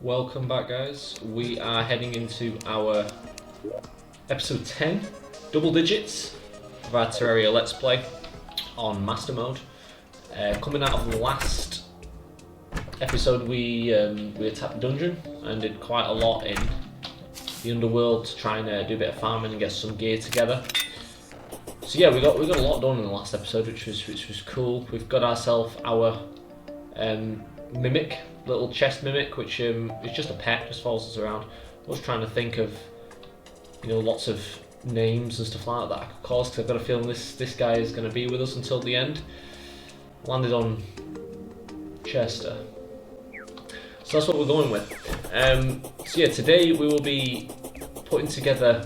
Welcome back, guys. We are heading into our episode 10, double digits of our Terraria Let's Play on Master Mode. Coming out of the last episode, we attacked the dungeon and did quite a lot in the underworld to try and do a bit of farming and get some gear together. So yeah, we got a lot done in the last episode, which was cool. We've got ourselves our mimic, little chest mimic, which is just a pet, just follows us around. I was trying to think of, lots of names and stuff like that I could call, because I've got a feeling this guy is going to be with us until the end. Landed on Chester, so that's what we're going with. So yeah, today we will be putting together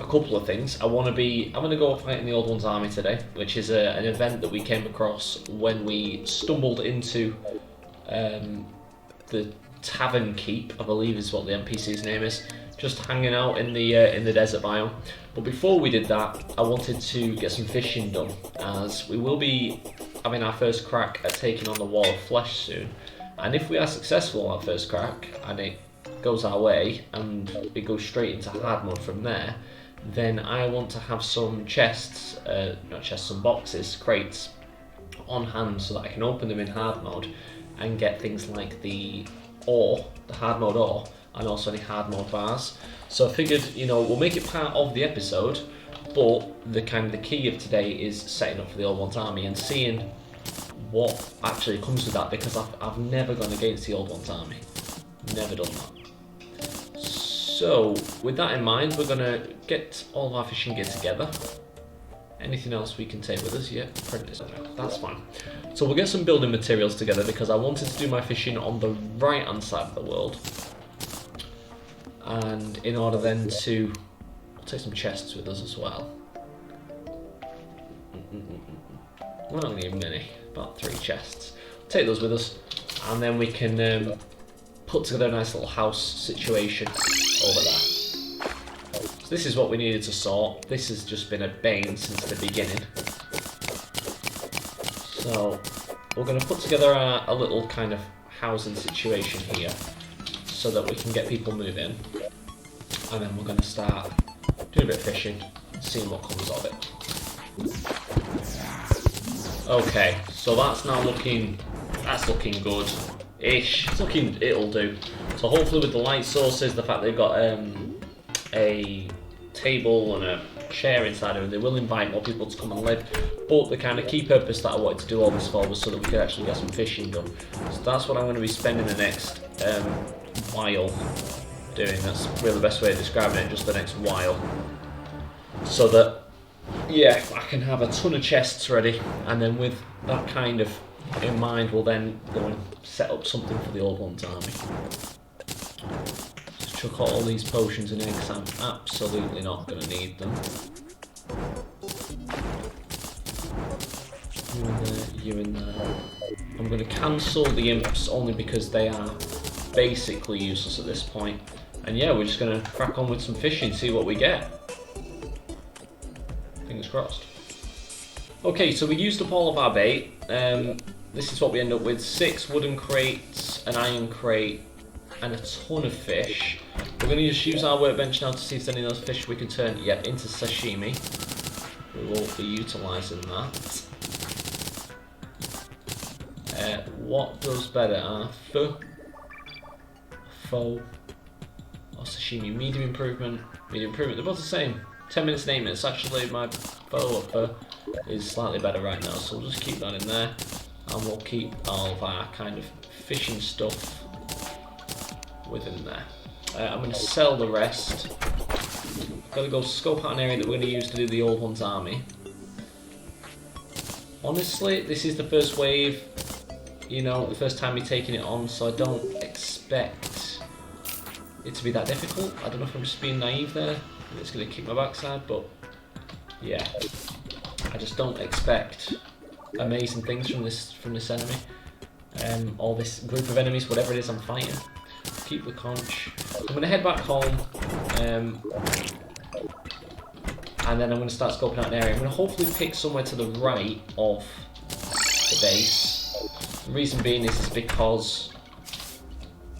a couple of things. I'm going to go fighting the Old One's army today, which is an event that we came across when we stumbled into the Tavern Keep, I believe is what the NPC's name is, just hanging out in the desert biome. But before we did that, I wanted to get some fishing done, as we will be having our first crack at taking on the Wall of Flesh soon. And if we are successful on our first crack, and it goes our way, and it goes straight into hard mode from there, then I want to have some chests, some boxes, crates, on hand so that I can open them in hard mode and get things like the ore, the hard mode ore, and also any hard mode bars. So I figured, we'll make it part of the episode, but the key of today is setting up for the Old One's army and seeing what actually comes with that, because I've never gone against the Old One's army, never done that. So with that in mind, we're going to get all of our fishing gear together. Anything else we can take with us? Yeah, that's fine. So we'll get some building materials together, because I wanted to do my fishing on the right hand side of the world. And in order then to, we'll take some chests with us as well. We're not going to need many, about 3 chests. Take those with us, and then we can put together a nice little house situation over there. So this is what we needed to sort. This has just been a bane since the beginning. So we're going to put together a little kind of housing situation here, so that we can get people moving, and then we're going to start doing a bit of fishing and seeing what comes of it. Okay, so that's now looking good-ish. It'll do. So hopefully with the light sources, the fact they've got a table and a chair inside of it, they will invite more people to come and live. But the kind of key purpose that I wanted to do all this for was so that we could actually get some fishing done. So that's what I'm going to be spending the next while doing. That's really the best way of describing it, just the next while. So that, yeah, I can have a ton of chests ready, and then with that kind of in mind, we'll then go and set up something for the Old One's army. Just chuck all these potions in here, because I'm absolutely not going to need them. You in there. I'm going to cancel the imps only because they are basically useless at this point. And yeah, we're just going to crack on with some fishing, see what we get. Fingers crossed. Okay, so we used up all of our bait. This is what we end up with: 6 wooden crates, an iron crate, and a ton of fish. We're going to just use our workbench now to see if there's any of those fish we can turn into sashimi. We will be utilising that. What goes better? Pho or sashimi? Medium improvement, they're both the same. 10 minutes and 8 minutes. Actually, my pho is slightly better right now, so we'll just keep that in there, and we'll keep all of our kind of fishing stuff within there. I'm going to sell the rest. I've got to go scope out an area that we're going to use to do the Old One's army. Honestly, this is the first wave, the first time we're taking it on, so I don't expect it to be that difficult. I don't know if I'm just being naive there, it's going to kick my backside, but yeah, I just don't expect amazing things from this enemy, or this group of enemies, whatever it is I'm fighting. Keep the conch. I'm going to head back home, and then I'm going to start scoping out an area. I'm going to hopefully pick somewhere to the right of the base. The reason being is because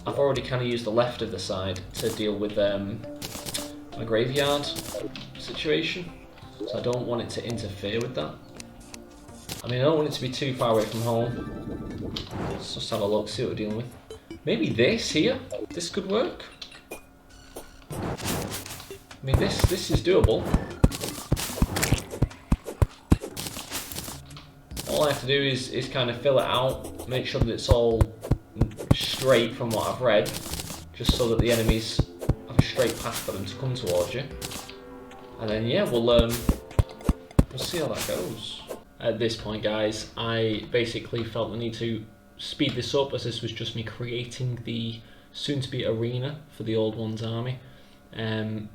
I've already kind of used the left of the side to deal with my graveyard situation, so I don't want it to interfere with that. I mean, I don't want it to be too far away from home. Let's just have a look, see what we're dealing with. Maybe this here, this could work. I mean, this is doable. All I have to do is kind of fill it out, make sure that it's all straight from what I've read, just so that the enemies have a straight path for them to come towards you. And then yeah, we'll see how that goes. At this point, guys, I basically felt the need to speed this up, as this was just me creating the soon-to-be arena for the Old One's army. I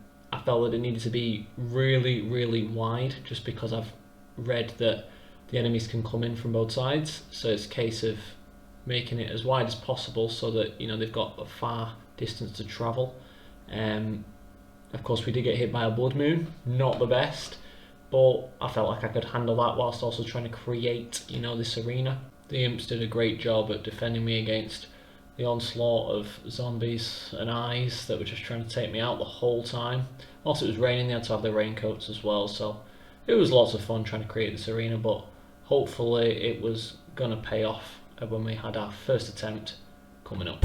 felt that it needed to be really, really wide, just because I've read that the enemies can come in from both sides. So it's a case of making it as wide as possible so that, you know, they've got a far distance to travel. Of course, we did get hit by a blood moon, not the best, but I felt like I could handle that whilst also trying to create, you know, this arena. The imps did a great job at defending me against the onslaught of zombies and eyes that were just trying to take me out the whole time. Also, it was raining, they had to have their raincoats as well, so it was lots of fun trying to create this arena, but hopefully it was going to pay off when we had our first attempt coming up.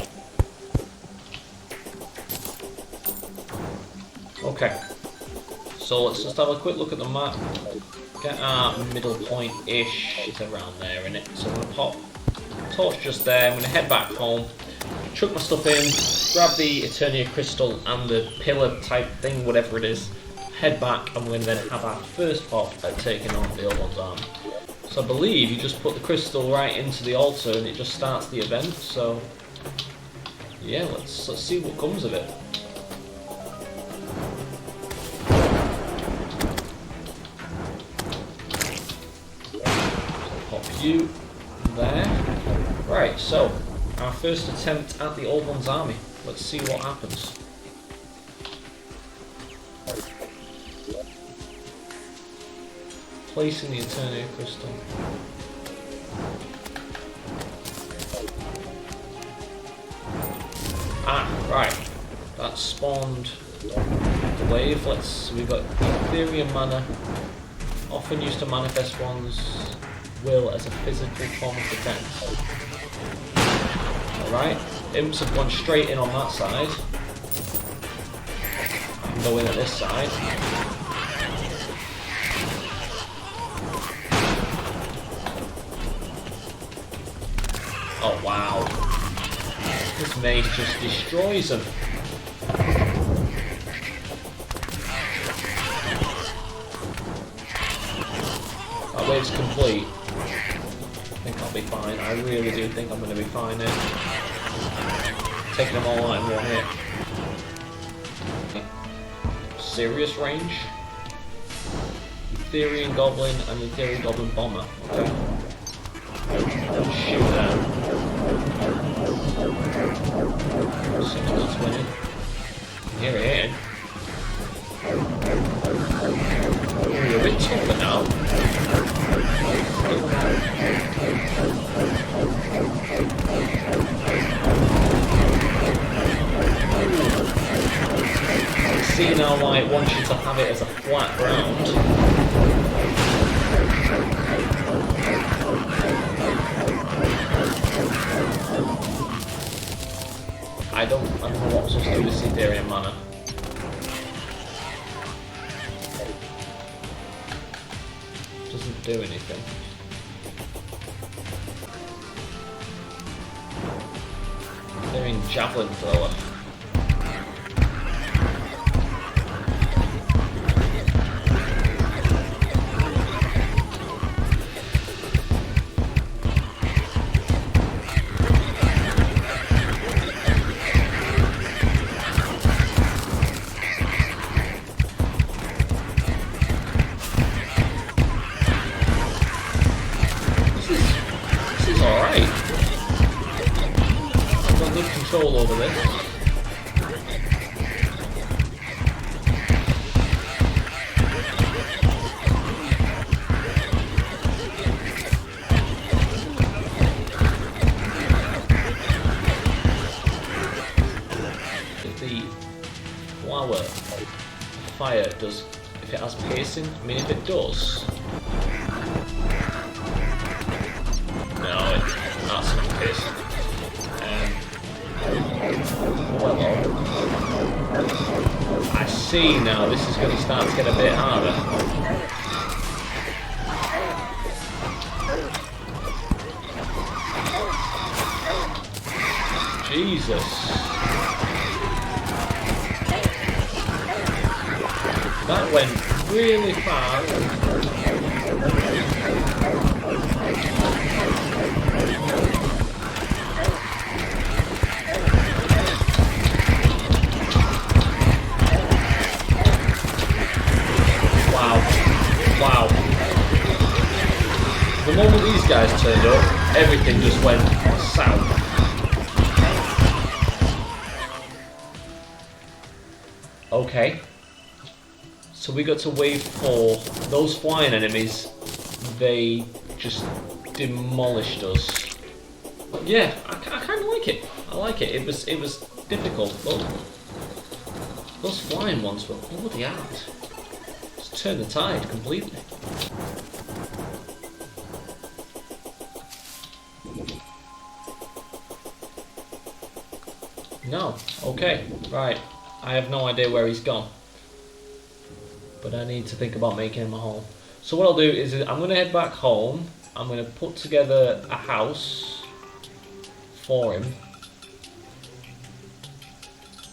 Okay, so let's just have a quick look at the map. Get our middle point-ish, it's around there, innit? So I'm going to pop torch just there. I'm going to head back home, chuck my stuff in, grab the Eternia crystal and the pillar type thing, whatever it is, head back, and we're going to then have our first pop at taking on the Old One's army. So I believe you just put the crystal right into the altar and it just starts the event, so yeah, let's see what comes of it. Pop you there. Right, so our first attempt at the Old One's army. Let's see what happens. Placing the Eternia crystal. Ah, right. That spawned the wave. We've got Ethereum mana, often used to manifest one's will as a physical form of defense. Alright, imps have gone straight in on that side. I can go in at this side. Oh wow. This mage just destroys them. That wave's complete. I think I'll be fine. I really do think I'm going to be fine here. Taking them all out in one hit. Serious range. Ethereum Goblin and Ethereum Goblin Bomber. Okay. Shoot that. Someone's winning. Here it is. You're a bit tougher now. See now why it wants you to have it as a flat ground. I don't know what I'm supposed to do with this Ethereum mana. Doesn't do anything. Ethereum Javelin Thrower. Control over this. flower fire does, if it has piercing. I mean, if it does. No, that's not piercing. Well, I see now. This is going to start to get a bit harder. Jesus. That went really far. Wow. The moment these guys turned up, everything just went south. Okay. So we got to wave 4. Those flying enemies, they just demolished us. Yeah, I kind of like it. I like it. It was difficult. Those flying ones were bloody hard. Just turned the tide completely. No. Okay. Right. I have no idea where he's gone. But I need to think about making him a home. So what I'll do is I'm going to head back home. I'm going to put together a house for him.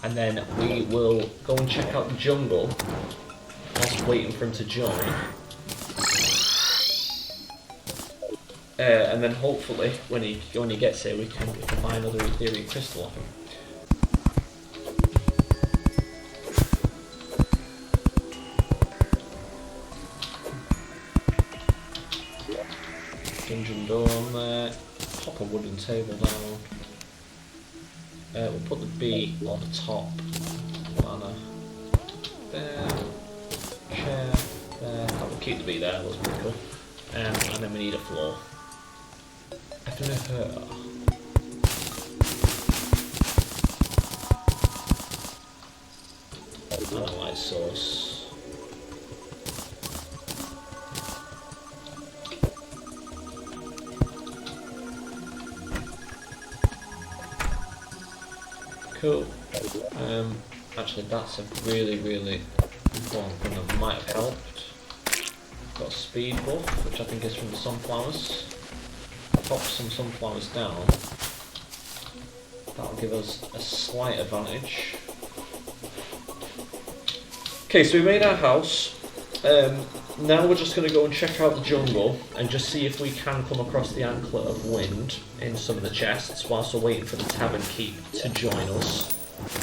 And then we will go and check out the jungle whilst waiting for him to join. And then hopefully when he gets here we can buy another ethereal crystal off him. Dungeon door on there. Pop a wooden table down. We'll put the bee on the top. Banner. There. Chair. There. That will keep the bee there. That was pretty cool. And then we need a floor. After her. And a light source. Cool. Actually, that's a really important thing that might have helped. Got a speed buff, which I think is from the sunflowers. Pop some sunflowers down. That'll give us a slight advantage. Okay, so we made our house. Now we're just going to go and check out the jungle and just see if we can come across the Anklet of Wind in some of the chests whilst we're waiting for the tavern keep to join us.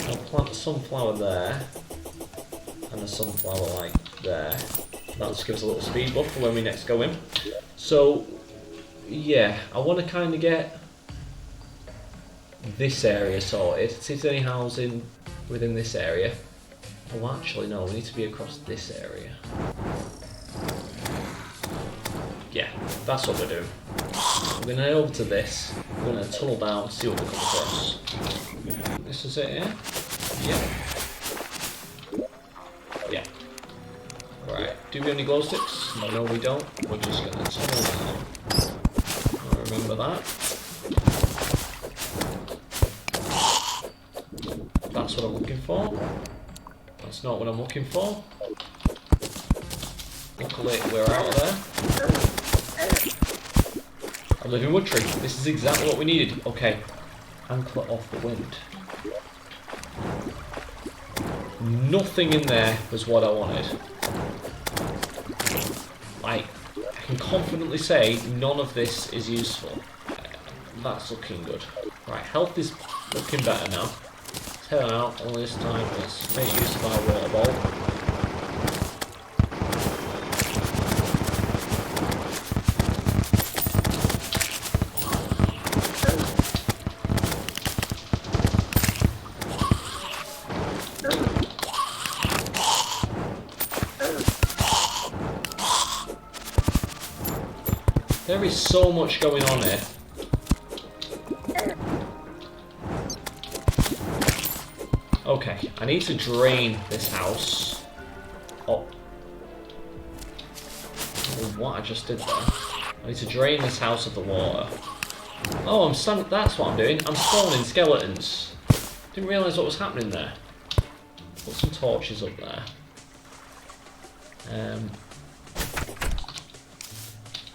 I'll plant a sunflower there and a sunflower like there. That'll just give us a little speed buff for when we next go in. So yeah, I want to kind of get this area sorted. See if there's any housing within this area. Oh, actually no, we need to be across this area. Yeah, that's what we're doing. We're going to head over to this. We're going to tunnel down, see what we come across. This is it here? Yeah. Yeah. Right, do we have any glow sticks? No, we don't. We're just going to tunnel down. Remember that. That's what I'm looking for. That's not what I'm looking for. Luckily, we're out of there. A living wood tree. This is exactly what we needed. Okay. Anklet off the wind. Nothing in there was what I wanted. I can confidently say none of this is useful. That's looking good. Right, health is looking better now. Let's head out, only this time let's make use of our water ball. There is so much going on here. Okay, I need to drain this house. Oh. What I just did there. I need to drain this house of the water. Oh, that's what I'm doing. I'm spawning skeletons. Didn't realise what was happening there. Put some torches up there.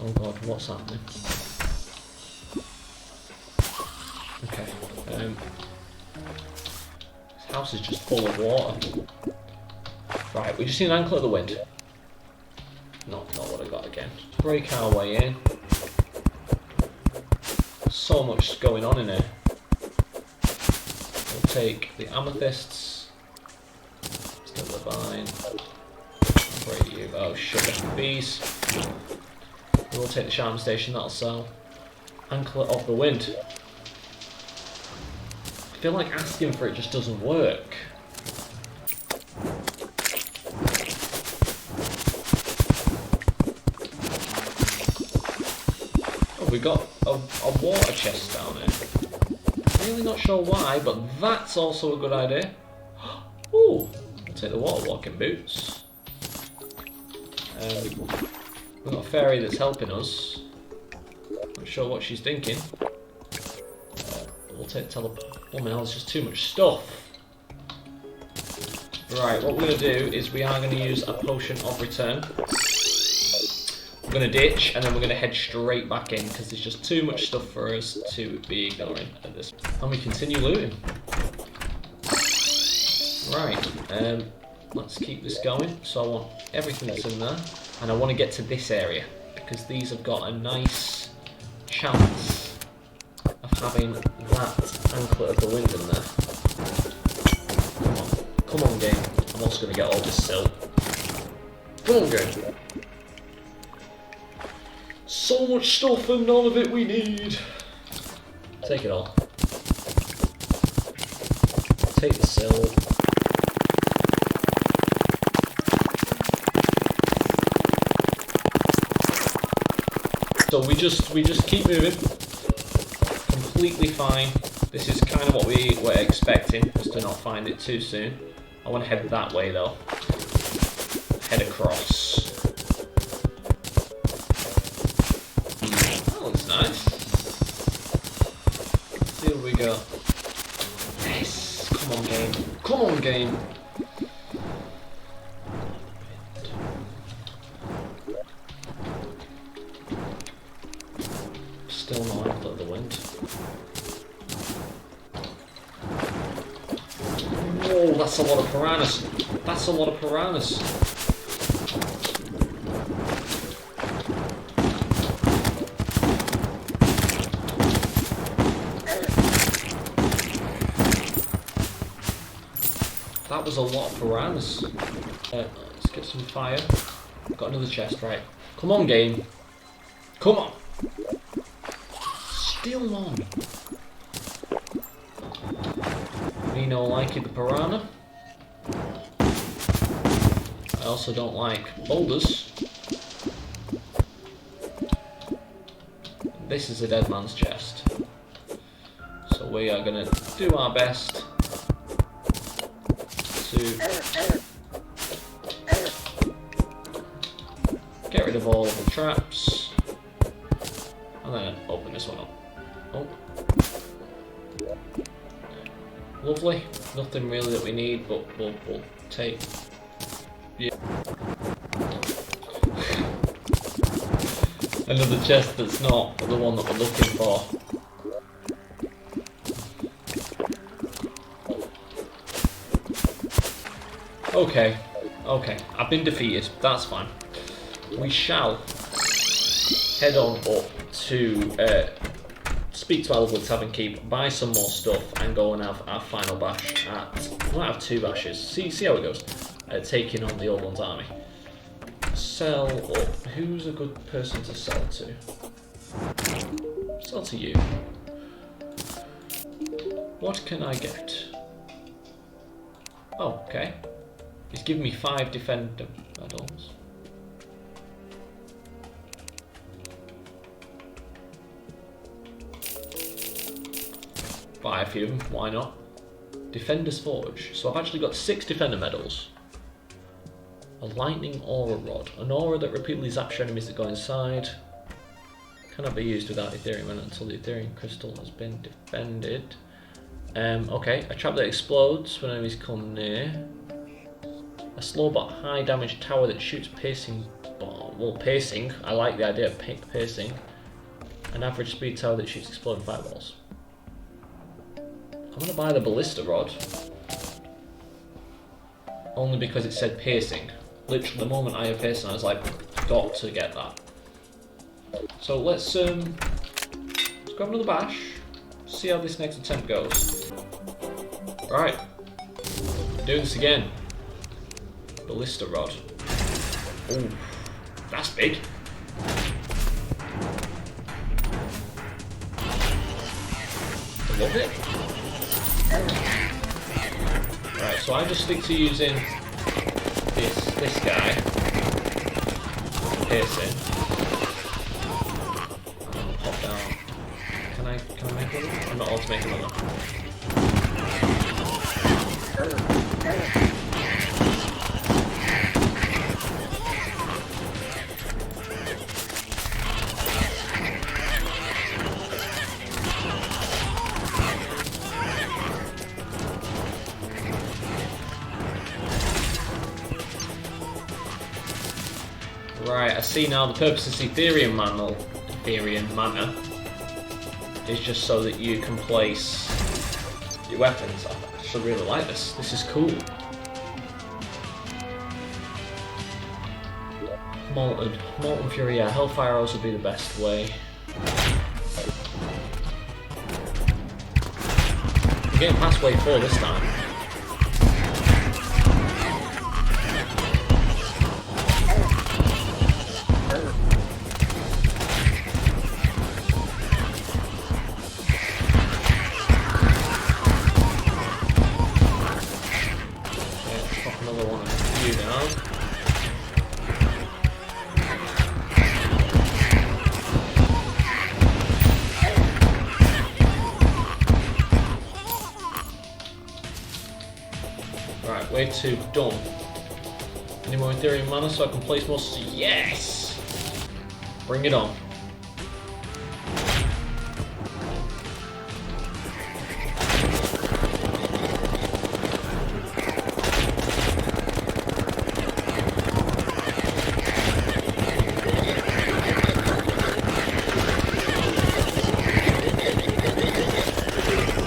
Oh god, what's happening? Okay. This house is just full of water. Right, we just need an anklet of the wind. Not what I got again. Break our way in. So much going on in here. We'll take the amethysts. Still the vine. Break you. Oh, sugar. Bees. We'll take the charm station, that'll sell. Anklet of the wind. I feel like asking for it just doesn't work. We've got a water chest down here. Really not sure why, but that's also a good idea. Ooh, I'll take the water walking boots. We've got a fairy that's helping us. Not sure what she's thinking. We'll take teleport. Oh man, there's just too much stuff. Right, what we're going to do is we are going to use a potion of return. We're going to ditch, and then we're going to head straight back in, because there's just too much stuff for us to be ignoring at this point. And we continue looting. Right, let's keep this going. So I want everything that's in there, and I want to get to this area, because these have got a nice chance of having that anklet of the wind in there. Come on game. I'm also going to get all this silk. Come on game. So much stuff and none of it we need. Take it all. Take the silk. So we just keep moving. Completely fine. This is kind of what we were expecting, just to not find it too soon. I want to head that way though. Head across. That looks nice. Let's see what we got. Yes! Come on game. Come on game! Still no anklet of the wind. Whoa, that's a lot of piranhas. That's a lot of piranhas. That was a lot of piranhas. Let's get some fire. Got another chest, right. Come on, game. Come on. Still on. Me no like it, the piranha. I also don't like boulders. This is a dead man's chest. So we are gonna do our best to get rid of all of the traps. And then open this one up. Oh. Lovely. Nothing really that we need, but we'll take. Yeah. Another chest that's not the one that we're looking for. Okay. Okay. I've been defeated. That's fine. We shall head on up to speak to our lovely Tavern Keep, buy some more stuff, and go and have our final bash at... We might have 2 bashes. See how it goes. Taking on the Old One's army. Sell up. Who's a good person to sell to? Sell to you. What can I get? Oh, okay. He's giving me 5 defender medals. Buy a few of them, why not? Defender's Forge. So I've actually got 6 Defender medals. A Lightning Aura Rod. An aura that repeatedly zaps your enemies that go inside. Cannot be used without Ethereum Mana until the Ethereum Crystal has been defended. Okay, a trap that explodes when enemies come near. A slow but high damage tower that shoots piercing bomb. Well, piercing. I like the idea of piercing. An average speed tower that shoots exploding fireballs. I'm gonna buy the Ballista Rod. Only because it said piercing. Literally, the moment I heard piercing, I was like, got to get that. So let's grab another bash. See how this next attempt goes. Right, doing this again. Ballista Rod. Ooh, that's big. I love it. Right, so I just stick to using this guy. Piercing. I'll pop down. Can I make one? I'm not allowed to make another. Right, I see now the purpose of Ethereum Mana is just so that you can place your weapons. I actually really like this. This is cool. Molten Fury, yeah, Hellfire arrows would be the best way. We're getting past wave 4 this time. Right, wave 2 done. Any more Ethereum Mana so I can place more? Yes! Bring it on.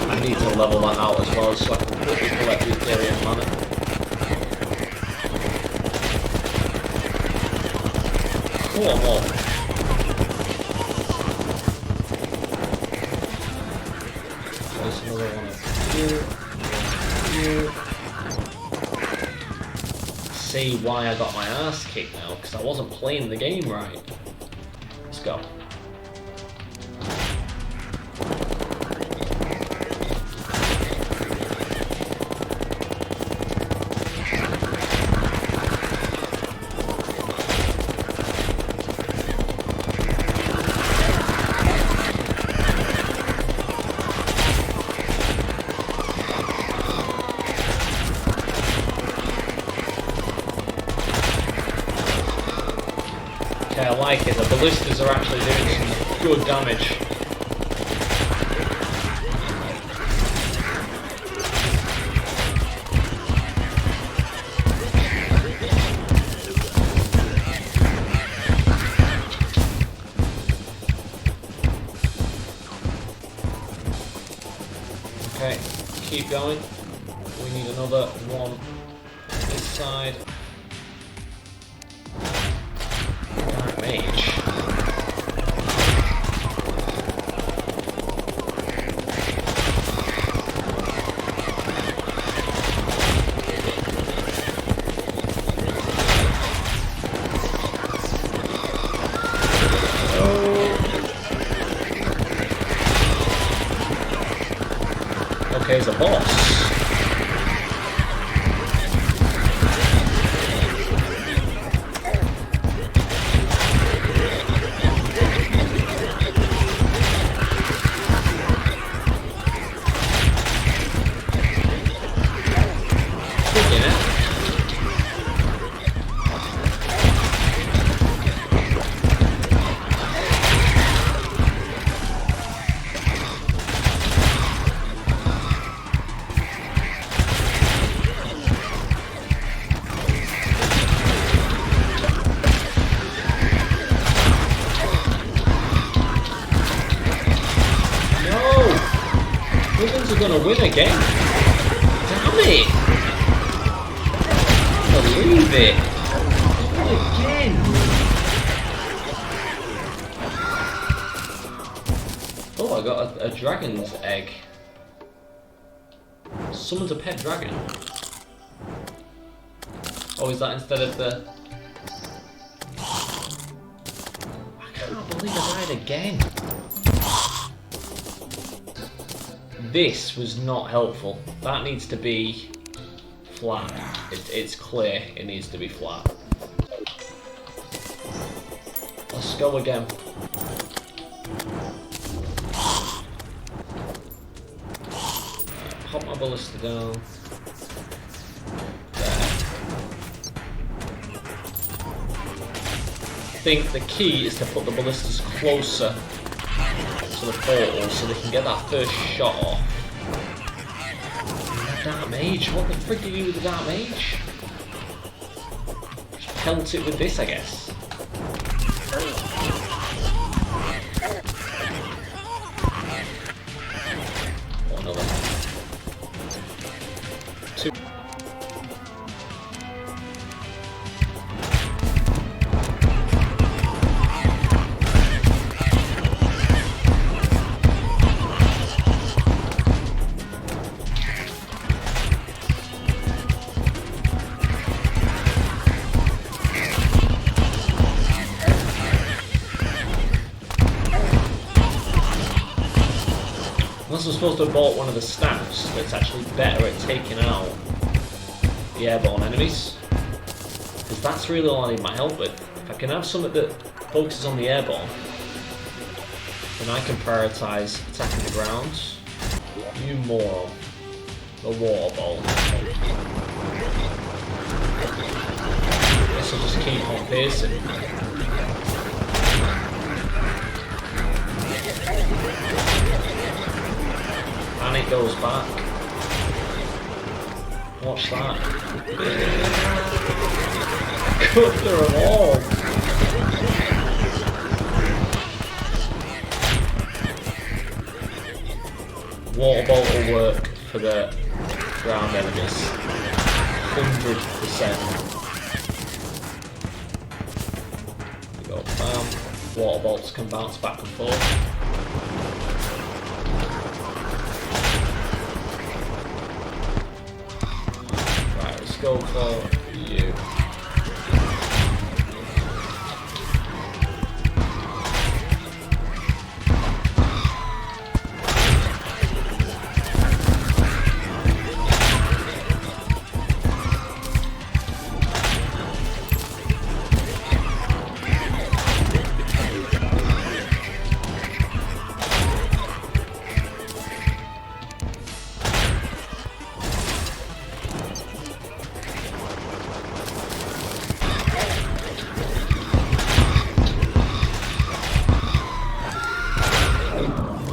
I need to level that out as well so I can quickly collect the Ethereum Mana. Come on. There's another one up here. See why I got my ass kicked now, because I wasn't playing the game right. Let's go. Okay, I like it. The ballistas are actually doing some good damage. Okay, keep going. We need another one this side. Mage. Okay, he's a boss. Fucking hell. Are gonna win again. Damn it! I can't believe it. Again. Oh, I got a dragon's egg. Summoned a pet dragon. Oh, is that instead of the... I can't believe I died again. This was not helpful. That needs to be flat. It's clear it needs to be flat. Let's go again. Pop my ballista down. There. I think the key is to put the ballistas closer to the portal so they can get that first shot off. Dark Mage? What the frick do you do with the Dark Mage? Just pelt it with this, I guess. Oh, another. Two. Unless I'm supposed to have bought one of the staffs that's actually better at taking out the airborne enemies. Because that's really all I need my help with. If I can have something that focuses on the airborne, then I can prioritise attacking the ground. You moron. The water ball. Guess I'll just keep on piercing. And it goes back. Watch that. Cut through them all. Water bolt will work for the ground enemies. 100%. We go bam. Water bolts can bounce back and forth. Go for you.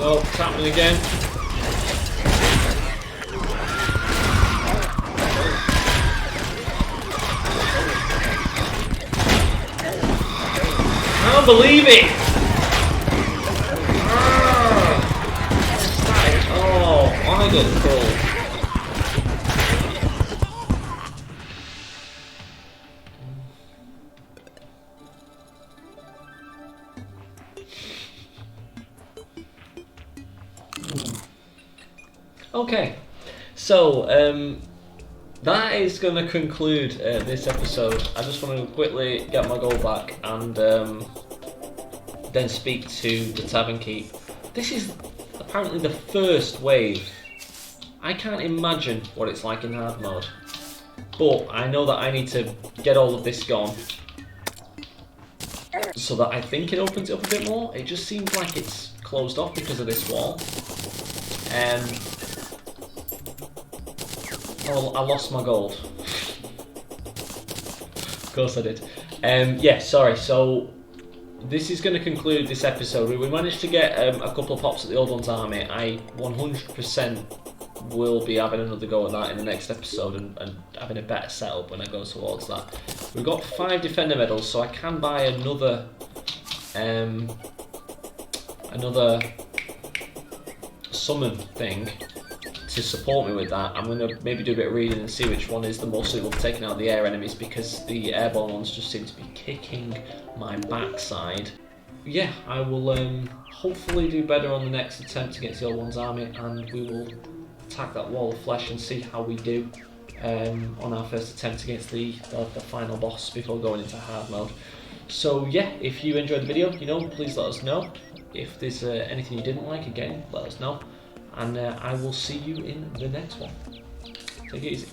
Oh, it's happening again. I don't believe it! Oh, I got killed. Okay, so that is going to conclude this episode. I just want to quickly get my gold back and then speak to the Tavern Keep. This is apparently the first wave. I can't imagine what it's like in hard mode, but I know that I need to get all of this gone so that I think it opens it up a bit more. It just seems like it's closed off because of this wall. Oh, I lost my gold. Of course I did. Yeah, sorry. So this is going to conclude this episode. We managed to get a couple of pops at the old one's army. I 100% will be having another go at that in the next episode and having a better setup when I go towards that. We've got 5 defender medals, so I can buy another summon thing to support me with that. I'm going to maybe do a bit of reading and see which one is the most suitable for taking out the air enemies, because the airborne ones just seem to be kicking my backside. Yeah, I will hopefully do better on the next attempt against the old one's army, and we will attack that wall of flesh and see how we do on our first attempt against the final boss before going into hard mode. So yeah, if you enjoyed the video, please let us know. If there's anything you didn't like, again, let us know. And I will see you in the next one. Take it easy.